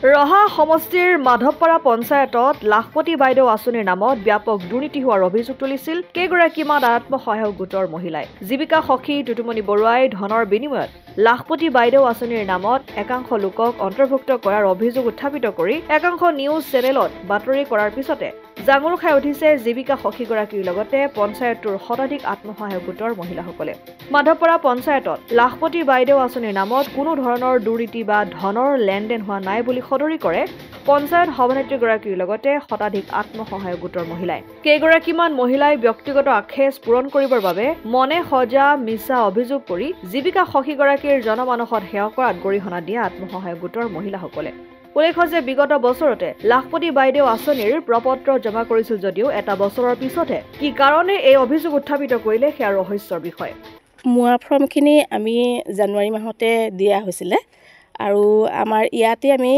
ৰহা সমষ্টিৰ মাধৱপাৰা পঞ্চায়তত লাখপতি বাইদেউ আঁচনিৰ নামত ব্যাপক দুৰ্নীতি হোৱাৰ অভিযোগ তুলিছিল কেইগৰাকীমান আত্মসহায়ক গোটৰ মহিলাই। জীৱিকা সখী টুটুমণি বৰুৱাই ধনৰ বিনিময়ত লাখপতি বাইদেউ আঁচনিৰ নামত একাংশ লোকক অন্তৰ্ভুক্ত কৰাৰ অভিযোগ উত্থাপিত কৰি একাংশ নিউজ চেনেলত বাতৰি কৰাৰ পিছতে জাঙুৰ খাই উঠিছে জীৱিকা সখীগৰাকীৰ লগতে পঞ্চায়তটোৰ শতাধিক আত্মসহায়ক গোটৰ মহিলাসকলে। মাধৱপাৰা পঞ্চায়তত লাখপতি বাইদেউ আঁচনিৰ নামত কোনো ধৰণৰ দুৰ্নীতি বা ধনৰ লেনদেন হোৱা নাই বুলি সদৰি কৰে পঞ্চায়ত সভানেত্ৰীগৰাকীৰ লগতে শতাধিক আত্মসহায়ক গোটৰ মহিলাই। কেইগৰাকীমান মহিলাই ব্যক্তিগত আখেজ পূৰণ কৰিবৰ বাবে মনে সজা মিছা অভিযোগ কৰি জীৱিকা সখীগৰাকীৰ জনমানসত সেৱা কৰাত গৰিহণা দিয়া আত্মসহায়ক গোটৰ মহিলাসকলে। উল্লেখ্য যে বিগত বছৰতে লাখপতি বাইদেউ আঁচনিৰ প্ৰপত্ৰ জমা কৰিছিল যদিও এটা বছৰৰ পিছতহে কি কাৰণে এই অভিযোগ উত্থাপিত কৰিলে সেয়া ৰহস্যৰ বিষয়। মুৱা ফৰ্মখিনি আমি জানুৱাৰী মাহতে দিয়া হৈছিলে আৰু আমাৰ ইয়াতে আমি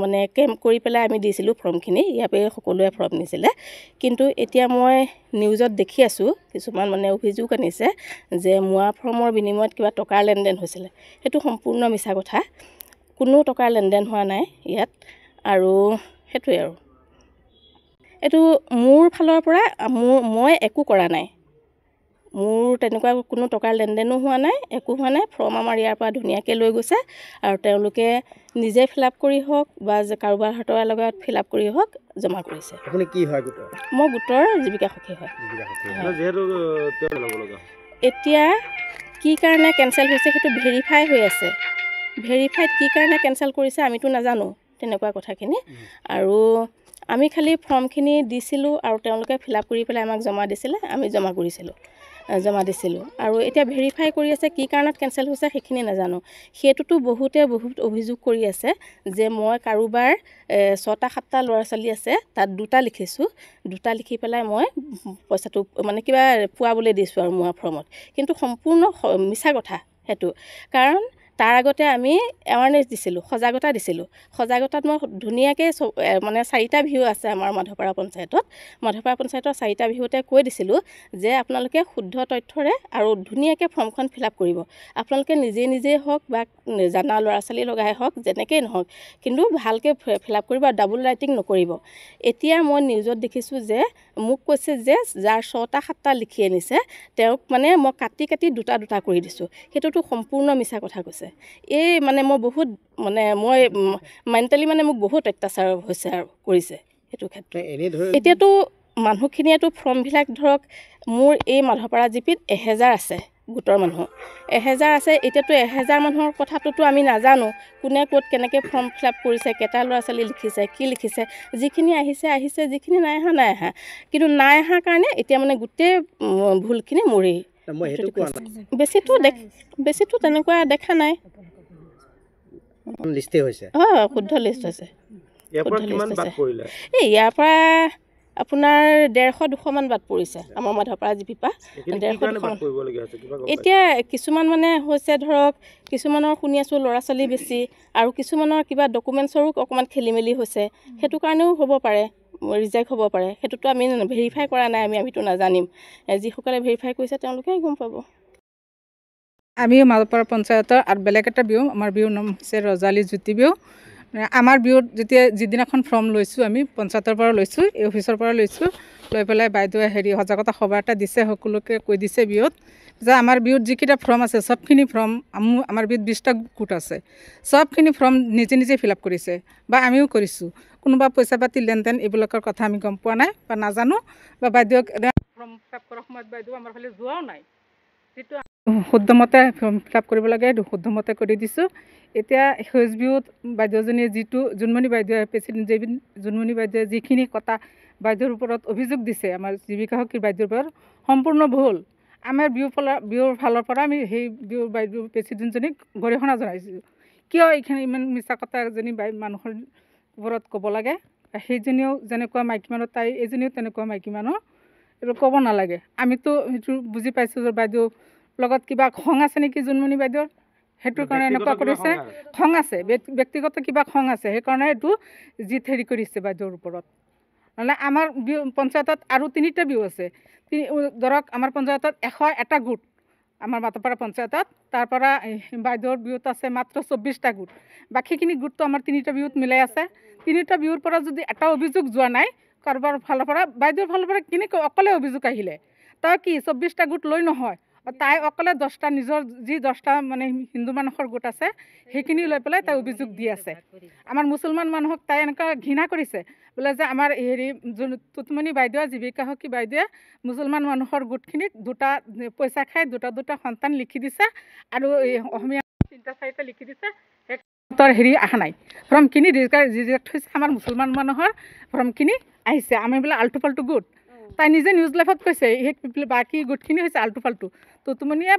মানে কেম্প কৰি পেলাই আমি দিছিলোঁ ফৰ্মখিনি, ইয়াতে সকলোৱে ফৰ্ম নিছিলে। কিন্তু এতিয়া মই নিউজত দেখি আছোঁ কিছুমান মানে অভিযোগ আনিছে যে মুৱা ফৰ্মৰ বিনিময়ত কিবা টকাৰ লেনদেন হৈছিলে। সেইটো সম্পূৰ্ণ মিছা কথা, কোনো টকাৰ লেনদেন হোৱা নাই ইয়াত। আৰু সেইটোৱে আৰু এইটো মোৰ ফালৰ পৰা মই একো কৰা নাই, মোৰ তেনেকুৱা কোনো টকাৰ লেনদেনো হোৱা নাই, একো হোৱা নাই। ফৰ্ম আমাৰ ইয়াৰ পৰা ধুনীয়াকৈ লৈ গৈছে আৰু তেওঁলোকে নিজে ফিল আপ কৰি হওক বা কাৰোবাৰ হাতৰ লগত ফিল আপ কৰি হওক জমা কৰিছে। আপুনি কি হয় গোটৰ? মই গোটৰ জীৱিকা সখী হয়। এতিয়া কি কাৰণে কেঞ্চেল হৈছে সেইটো ভেৰিফাই হৈ আছে। ভেৰিফাইড কি কাৰণে কেঞ্চেল কৰিছে আমিতো নাজানো তেনেকুৱা কথাখিনি। আৰু আমি খালি ফৰ্মখিনি দিছিলোঁ আৰু তেওঁলোকে ফিল আপ কৰি পেলাই আমাক জমা দিছিলে, আমি জমা দিছিলোঁ আৰু এতিয়া ভেৰিফাই কৰি আছে কি কাৰণত কেঞ্চেল হৈছে সেইখিনি নাজানো। সেইটোতো বহুত অভিযোগ কৰি আছে যে মই কাৰোবাৰ 6টা-7টা ল'ৰা ছোৱালী আছে, তাত 2টা লিখিছোঁ, 2টা লিখি পেলাই মই পইচাটো মানে কিবা পোৱাবলৈ দিছোঁ আৰু মুৱা ফৰ্মত। কিন্তু সম্পূৰ্ণ মিছা কথা সেইটো। কাৰণ তাৰ আগতে আমি এৱাৰনেছ দিছিলোঁ, সজাগতা দিছিলোঁ। সজাগতাত মই ধুনীয়াকৈ মানে 4টা ভিউ আছে আমাৰ মাধৱপাৰা পঞ্চায়তত। মাধৱপাৰা পঞ্চায়তৰ 4টা ভিউতে কৈ দিছিলোঁ যে আপোনালোকে শুদ্ধ তথ্যৰে আৰু ধুনীয়াকৈ ফৰ্মখন ফিল আপ কৰিব। আপোনালোকে নিজেই হওক বা জানা ল'ৰা ছোৱালী লগাই হওক, যেনেকেই নহওক, কিন্তু ভালকৈ ফিল আপ কৰিব আৰু ডাবল ৰাইটিং নকৰিব। এতিয়া মই নিউজত দেখিছোঁ যে মোক কৈছে যে যাৰ 6টা-7টা লিখি আনিছে তেওঁক মানে মই কাটি 2টা কৰি দিছোঁ। সেইটোতো সম্পূৰ্ণ মিছা কথা কৈছে। এই মানে মই বহুত মই মেণ্টেলি মোক বহুত অত্যাচাৰ হৈছে আৰু কৰিছে সেইটো ক্ষেত্ৰত। এতিয়াতো মানুহখিনিয়েতো ফৰ্মবিলাক ধৰক মোৰ এই মাধৱপাৰা জিপিত 1000 আছে গোটৰ মানুহ, 1000 আছে। এতিয়াতো 1000 মানুহৰ কথাটোতো আমি নাজানো কোনে ক'ত কেনেকৈ ফৰ্ম ফিল আপ কৰিছে, কেইটা ল'ৰা ছোৱালী লিখিছে, কি লিখিছে। যিখিনি আহিছে, যিখিনি নাই অহা। কিন্তু নাই অহাৰ কাৰণে এতিয়া গোটেই ভুলখিনি মোৰেই। বেছিটো তেনেকুৱা দেখা নাই। শুদ্ধ লিষ্ট হৈছে। ইয়াৰ পৰা আপোনাৰ 150-200 বাদ পৰিছে আমাৰ মাধৱপাৰা জিপিৰ পৰা। 150-200 এতিয়া কিছুমান হৈছে ধৰক, কিছুমানৰ শুনি আছোঁ ল'ৰা ছোৱালী বেছি আৰু কিছুমানৰ কিবা ডকুমেণ্টছৰো অকণমান খেলি মেলি হৈছে। সেইটো কাৰণেও হ'ব পাৰে, ৰিজেক্ট হ'ব পাৰে। সেইটোতো আমি ভেৰিফাই কৰা নাই, আমিতো নাজানিম। যিসকলে ভেৰিফাই কৰিছে তেওঁলোকেই গম পাব। আমি মাধৱপাৰা পঞ্চায়তৰ আৰু বেলেগ এটা বিহু, আমাৰ বিহুৰ নাম হৈছে ৰজালী জ্যোতি বিহু। আমাৰ বিহুত যিদিনাখন ফৰ্ম লৈছোঁ আমি পঞ্চায়তৰ পৰা লৈছোঁ, এই অফিচৰ পৰা লৈছোঁ, লৈ পেলাই বাইদেৱে সজাগতা সভা এটা দিছে, সকলোকে কৈ দিছে বিহুত যে আমাৰ বিহুত যিকেইটা ফৰ্ম আছে চবখিনি ফৰ্ম আমাৰ বিহুত 20টা গোট আছে, চবখিনি ফৰ্ম নিজে ফিল আপ কৰিছে বা আমিও কৰিছোঁ। কোনোবা পইচা পাতি লেনদেন এইবিলাকৰ কথা আমি গম পোৱা নাই বা নাজানো, বা বাইদেউক ফৰ্ম ফিল আপ কৰাৰ সময়ত বাইদেউ আমাৰ ফালে যোৱাও নাই। যিটো শুদ্ধমতে ফৰ্ম ফিল আপ কৰিব লাগে শুদ্ধমতে কৰি দিছোঁ। এতিয়া সেউজ বিহুত বাইদেউজনীয়ে জোনমণি বাইদেৱে প্ৰেচিডেণ্ট জোনমণি বাইদেৱে যিখিনি কথা বাইদেউৰ ওপৰত অভিযোগ দিছে, আমাৰ জীৱিকা সখীৰ বাইদেউৰ ওপৰত সম্পূৰ্ণ ভুল। আমাৰ বিহুৰ ফালৰ পৰা আমি সেই বিহুৰ বাইদেউ প্ৰেচিডেণ্টজনীক গৰিহণা জনাইছোঁ। কিয় এইখিনি ইমান মিছা কথা এজনী মানুহৰ ওপৰত ক'ব লাগে? সেইজনীও যেনেকুৱা মাইকী মানুহ এইজনীও তেনেকুৱা মাইকী মানুহ, এইটো ক'ব নালাগে। আমিতো সেইটো বুজি পাইছোঁ যে বাইদেউ লগত কিবা খং আছে নেকি জোনমণি বাইদেউৰ, সেইটোৰ কাৰণে এনেকুৱা কৰিছে। খং আছে, ব্যক্তিগত কিবা খং আছে, সেইকাৰণে এইটো জিত কৰিছে বাইদেউৰ ওপৰত। নহ'লে আমাৰ বিহু পঞ্চায়তত আৰু 3টা বিহু আছে। ধৰক আমাৰ পঞ্চায়তত 101টা গোট আমাৰ মাধৱপাৰা পঞ্চায়তত। তাৰ পৰা বাইদেউৰ বিহুত আছে মাত্ৰ 24টা গোট, বাকীখিনি গোটটো আমাৰ 3টা বিহুত মিলাই আছে। 3টা বিহুৰ পৰা যদি এটা অভিযোগ যোৱা নাই কাৰোবাৰ ফালৰ পৰা, বাইদেউৰ ফালৰ পৰা অকলে অভিযোগ আহিলে তই কি 24টা গোট লৈ নহয়, তাই অকলে 10টা নিজৰ যি 10টা মানে হিন্দু মানুহৰ গোট আছে সেইখিনি লৈ পেলাই তাই অভিযোগ দি আছে। আমাৰ মুছলমান মানুহক তাই এনেকুৱা ঘৃণা কৰিছে বোলে যে আমাৰ হেৰি তুতুমণি বাইদেৱে, জীৱিকা সখী বাইদেৱে মুছলমান মানুহৰ গোটখিনিক 2টা পইচা খাই 2টা সন্তান লিখি দিছে আৰু অসমীয়া 3-4টা লিখি দিছে। সেইটোৰ হেৰি অহা নাই, ফৰ্মখিনি ৰিজেক্ট হৈছে। আমাৰ মুছলমান মানুহৰ ফৰ্মখিনি আহিছে, আমি বোলে আল্টু পাল্টু গোট। তাই নিজে নিউজ লাইভত কৈছে সেই বাকী গোটখিনি হৈছে আল্টু পাল্টু। তুতুমণিয়ে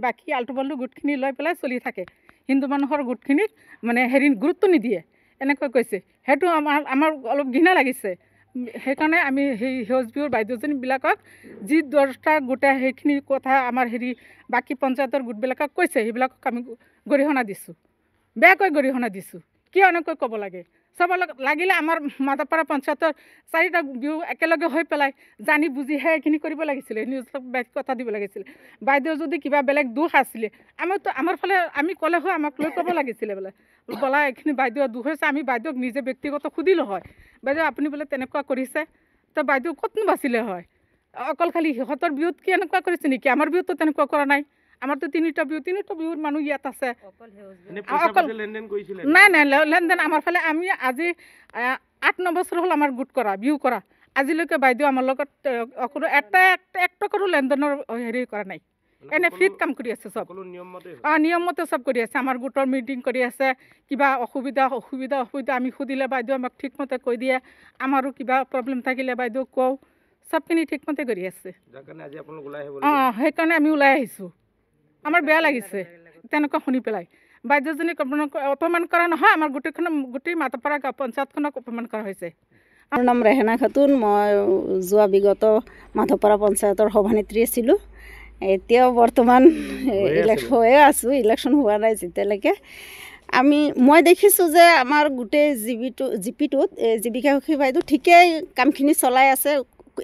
বাকী আল্টু পাল্টু গোটখিনি লৈ পেলাই চলি থাকে, হিন্দু মানুহৰ গোটখিনিক মানে হেৰি গুৰুত্ব নিদিয়ে এনেকৈ কৈছে। সেইটো আমাৰ অলপ ঘৃণা লাগিছে। সেইকাৰণে আমি সেই সেউজ বিহুৰ বাইদেউজনীবিলাকক যি 10টা গোটে সেইখিনি কথা আমাৰ হেৰি বাকী পঞ্চায়তৰ গোটবিলাকক কৈছে সেইবিলাকক আমি গৰিহণা দিছোঁ, বেয়াকৈ গৰিহণা দিছোঁ। কিয় এনেকৈ ক'ব লাগে? চাব লাগিলে আমাৰ মাধৱপাৰা পঞ্চায়তৰ 4টা বিহু একেলগে হৈ পেলাই জানি বুজিহে এইখিনি কৰিব লাগিছিলে, নিউজ কথা দিব লাগিছিলে। বাইদেউৰ যদি কিবা বেলেগ দোষ আছিলে আমাৰ ফালে আমি ক'লে হয়, আমাক লৈ ক'ব লাগিছিলে বোলে বলা এইখিনি বাইদেউৰ দোষ হৈছে। আমি বাইদেউক নিজে ব্যক্তিগত সুধিলোঁ হয়, বাইদেউ আপুনি বোলে তেনেকুৱা কৰিছে, তো বাইদেউ ক'তনো বাচিলে হয়? অকল খালি সিহঁতৰ বিহুত কি এনেকুৱা কৰিছে নেকি? আমাৰ বিহুততো তেনেকুৱা কৰা নাই। আমাৰতো 3টা বিহুৰ মানুহ ইয়াত আছে। নাই লেনদেন আমাৰ ফালে আমি আজি 8-9 বছৰ হ'ল আমাৰ গোট কৰা, বিহু কৰা। আজিলৈকে বাইদেউ আমাৰ লগত এক টকাৰো লেনদেনৰ হেৰি কৰা নাই। এনে ফ্ৰীত কাম কৰি আছে, চব নিয়মমতে চব কৰি আছে। আমাৰ গোটৰ মিটিং কৰি আছে, কিবা অসুবিধা আমি সুধিলে বাইদেউ আমাক ঠিকমতে কৈ দিয়ে। আমাৰো কিবা প্ৰব্লেম থাকিলে বাইদেউ কওঁ, চবখিনি ঠিকমতে কৰি আছে। সেইকাৰণে আমি ওলাই আহিছোঁ। আমাৰ বেয়া লাগিছে তেনেকুৱা শুনি পেলাই। বাইদেউজনীক অপমান কৰা নহয়, আমাৰ গোটেই মাধৱপাৰা পঞ্চায়তখনক অপমান কৰা হৈছে। মোৰ নাম ৰেহেনা খাতুন। মই যোৱা বিগত মাধৱপাৰা পঞ্চায়তৰ সভানেত্ৰী আছিলোঁ। এতিয়াও বৰ্তমান হৈয়ে আছোঁ, ইলেকশ্যন হোৱা নাই যেতিয়ালৈকে। মই দেখিছোঁ যে আমাৰ গোটেই জিপিটোত জীৱিকা সখী বাইদেউ ঠিকেই কামখিনি চলাই আছে,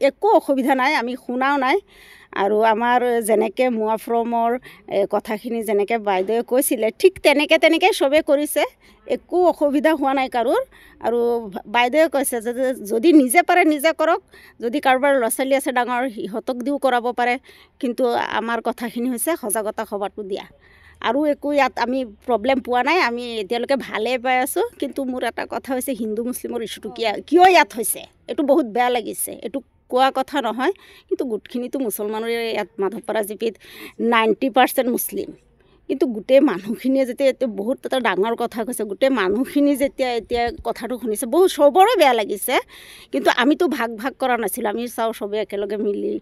একো অসুবিধা নাই, আমি শুনাও নাই। আৰু আমাৰ যেনেকৈ মোৱা ফ্ৰমৰ কথাখিনি যেনেকৈ বাইদেৱে কৈছিলে ঠিক তেনেকৈ চবেই কৰিছে, একো অসুবিধা হোৱা নাই কাৰোৰ। আৰু বাইদেৱে কৈছে যে যদি নিজে পাৰে নিজে কৰক, যদি কাৰোবাৰ ল'ৰা ছোৱালী আছে ডাঙৰ সিহঁতক দিও কৰাব পাৰে, কিন্তু আমাৰ কথাখিনি হৈছে সজাগতা সভাটো দিয়া। আৰু একো ইয়াত আমি প্ৰব্লেম পোৱা নাই, আমি এতিয়ালৈকে ভালেই পাই আছোঁ। কিন্তু মোৰ এটা কথা হৈছে হিন্দু মুছলিমৰ ইছ্যুটো কিয় ইয়াত হৈছে, এইটো বহুত বেয়া লাগিছে। এইটো কোৱা কথা নহয়, কিন্তু গোটখিনিতো মুছলমানৰে ইয়াত মাধৱপাৰা জিপিত 90% মুছলিম। কিন্তু গোটেই মানুহখিনিয়ে যেতিয়া এতিয়া বহুত এটা ডাঙৰ কথা কৈছে, গোটেই মানুহখিনি যেতিয়া এতিয়া কথাটো শুনিছে বহুত চবৰে বেয়া লাগিছে। কিন্তু আমিতো ভাগ কৰা নাছিলোঁ, আমি চাওঁ চবেই একেলগে মিলি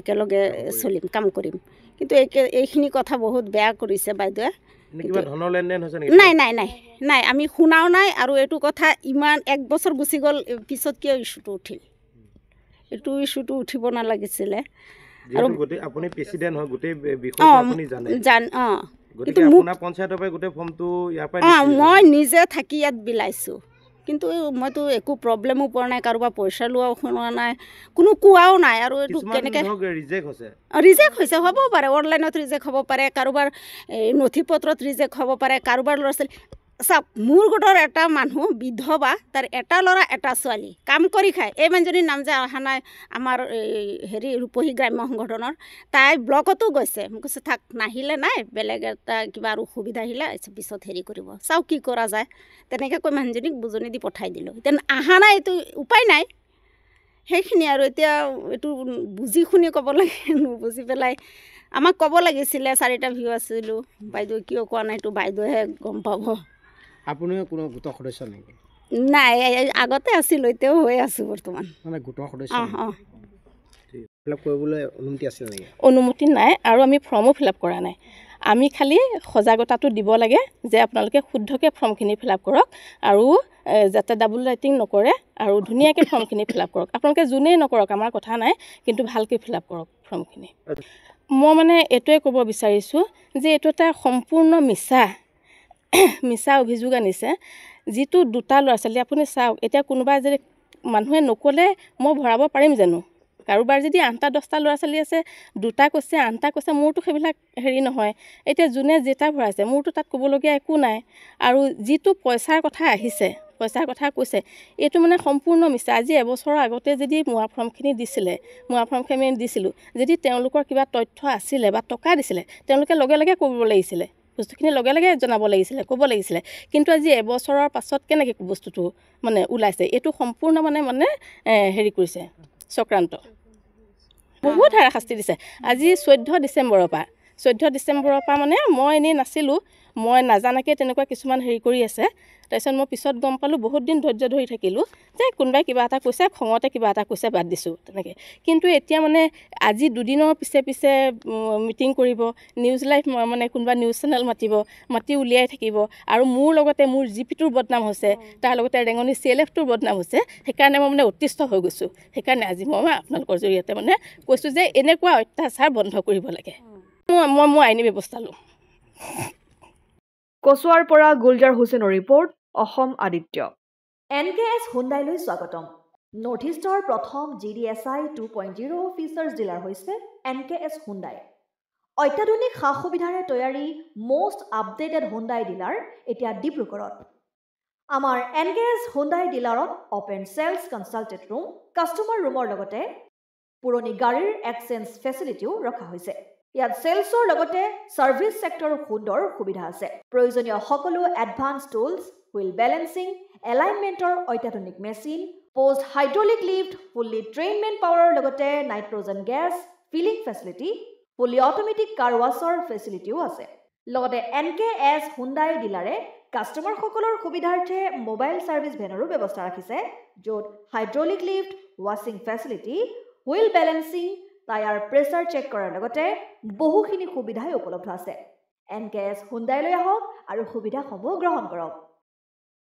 একেলগে চলিম, কাম কৰিম। কিন্তু এইখিনি কথা বহুত বেয়া কৰিছে বাইদেৱে। নাই আমি শুনাও নাই। আৰু এইটো কথা ইমান 1 বছৰ গুচি গ'ল, পিছত কিয় ইছ্যুটো উঠিল? এইটো ইছ্যুটো উঠিব নালাগিছিলে। আৰু আপুনি প্ৰেচিডেণ্ট হয়, গোটেই বিষয়টো আপুনি জানে। কিন্তু মই নিজে থাকি ইয়াত বিলাইছোঁ, কিন্তু মইতো একো প্ৰব্লেমো পোৱা নাই, কাৰোবাৰ পইচা লোৱাও শুনোৱা নাই, কোনো কোৱাও নাই। আৰু এইটো কেনেকৈ ৰিজেক্ট হৈছে হ'ব পাৰে, অনলাইনত ৰিজেক্ট হ'ব পাৰে, কাৰোবাৰ নথি পত্ৰত ৰিজেক্ট হ'ব পাৰে, কাৰোবাৰ ল'ৰা ছোৱালী। চাওক, মোৰ গোটৰ এটা মানুহ বিধৱা, তাৰ এটা ল'ৰা এটা ছোৱালী, কাম কৰি খায়। এই মানুহজনীৰ নাম যে অহা নাই আমাৰ হেৰি ৰূপহী গ্ৰাম্য সংগঠনৰ, তাই ব্লকতো গৈছে। মোক কৈছে থাক, নাহিলে নাই, বেলেগ এটা কিবা আৰু সুবিধা আহিলে পিছত হেৰি কৰিব, চাওক কি কৰা যায়। তেনেকৈ কৈ মানুহজনীক বুজনি দি পঠাই দিলোঁ। এতিয়া অহা নাই, এইটো উপায় নাই। সেইখিনি আৰু এতিয়া এইটো বুজি শুনি ক'ব লাগে, নুবুজি পেলাই আমাক ক'ব লাগিছিলে। 4টা ভিউ আছিলোঁ, বাইদেউ কিয় কোৱা নাই এইটো বাইদেউহে গম পাব। আপুনিও কোনো গোটৰ সদস্য নেকি? নাই, আগতে আছিলোঁ, এতিয়াও হৈ আছোঁ বৰ্তমান। মানে গোটৰ সদস্য ফিলআপ কৰিবলৈ অনুমতি আছিল নেকি? অনুমতি নাই, আৰু আমি ফৰ্মো ফিলআপ কৰা নাই। আমি খালি সজাগতাটো দিব লাগে যে আপোনালোকে শুদ্ধকৈ ফৰ্মখিনি ফিলআপ কৰক, আৰু যাতে ডাবল ৰাইটিং নকৰে, আৰু ধুনীয়াকৈ ফৰ্মখিনি ফিলআপ কৰক। আপোনালোকে যোনেই নকৰক আমাৰ কথা নাই, কিন্তু ভালকৈ ফিলআপ কৰক ফৰ্মখিনি। মই মানে এইটোৱে ক'ব বিচাৰিছোঁ যে এইটো এটা সম্পূৰ্ণ মিছা অভিযোগ আনিছে। যিটো 2টা ল'ৰা ছোৱালী, আপুনি চাওক, এতিয়া কোনোবাই যদি মানুহে নক'লে মই ভৰাব পাৰিম জানো? কাৰোবাৰ যদি 8টা-10টা ল'ৰা ছোৱালী আছে 2টা কৈছে 8টা কৈছে মোৰতো সেইবিলাক হেৰি নহয় এতিয়া যোনে যেটা ভৰাইছে মোৰতো তাত ক'বলগীয়া একো নাই আৰু যিটো পইচাৰ কথা আহিছে পইচাৰ কথা কৈছে এইটো মানে সম্পূৰ্ণ মিছা আজি এবছৰৰ আগতে যদি মুৱা ফৰ্মখিনি দিছিলোঁ যদি তেওঁলোকৰ কিবা তথ্য আছিলে বা টকা দিছিলে তেওঁলোকে লগে লগে ক'ব লাগিছিলে বস্তুখিনি লগে লগে জনাব লাগিছিলে ক'ব লাগিছিলে কিন্তু আজি এবছৰৰ পাছত কেনেকৈ বস্তুটো মানে ওলাইছে এইটো সম্পূৰ্ণ মানে হেৰি কৰিছে চক্ৰান্ত বহুত হাৰাশাস্তি দিছে আজি 14 ডিচেম্বৰৰ পৰা মানে মই এনেই নাছিলোঁ মই নাজানাকৈ তেনেকুৱা কিছুমান হেৰি কৰি আছে তাৰপিছত মই পিছত গম পালোঁ বহুত দিন ধৈৰ্য ধৰি থাকিলোঁ যে কোনোবাই কিবা এটা কৈছে খঙতে কিবা এটা কৈছে বাদ দিছোঁ তেনেকৈ কিন্তু এতিয়া মানে আজি দুদিনৰ পিছে মিটিং কৰিব নিউজ লাইভ মানে কোনোবা নিউজ চেনেল মাতি উলিয়াই থাকিব আৰু মোৰ লগতে মোৰ জিপিটোৰ বদনাম হৈছে তাৰ লগতে ৰেঙনি CLFটোৰ বদনাম হৈছে সেইকাৰণে মই মানে অতিষ্ঠ হৈ গৈছোঁ সেইকাৰণে আজি মই আপোনালোকৰ জৰিয়তে মানে কৈছোঁ যে এনেকুৱা অত্যাচাৰ বন্ধ কৰিব লাগে মই আইনী ব্যৱস্থা ল'ম কচুৱাৰ পৰা গুলজাৰ হুছেইনৰ ৰিপৰ্ট অসম আদিত্য NKS হুণ্ডাইলৈ স্বাগতম নৰ্থ ইষ্টৰ প্ৰথম GDSI 2.0 ফিচাৰ্ছ ডিলাৰ হৈছে NKS হুণ্ডাই অত্যাধুনিক সা সুবিধাৰে তৈয়াৰী most updated হুণ্ডাই ডিলাৰ এতিয়া ডিব্ৰুগড়ত আমাৰ NKS হুণ্ডাই ডিলাৰত open sales consultant room customer ৰুমৰ লগতে পুৰণি গাড়ীৰ এক্সচেঞ্জ ফেচিলিটিও ৰখা হৈছে ইয়াত সেলছৰ লগতে সাৰ্ভিস সেক্টৰৰ সুন্দৰ সুবিধা আছে প্ৰয়োজনীয় সকলো এডভান্স টুলছ হুইল বেলেন্সিং এলাইনমেন্টৰ অত্যাধুনিক machine post hydraulic lift fully trained man পাৱাৰৰ লগতে nitrogen gas filling facility fully automatic car washer ফেচিলিটিও আছে লগতে NKS হুণ্ডাই ডিলাৰে কাস্টমাৰ সকলৰ সুবিধাৰ্থে মোবাইল সাৰ্ভিস ভেনৰো ব্যৱস্থা ৰাখিছে য'ত হাইড্ৰলিক লিফ্ট ৱাছিং facility wheel balancing tyre pressure check কৰাৰ লগতে বহুখিনি সুবিধাই উপলব্ধ আছে NKS হুণ্ডাইলৈ আহক আৰু সুবিধাসমূহ গ্ৰহণ কৰক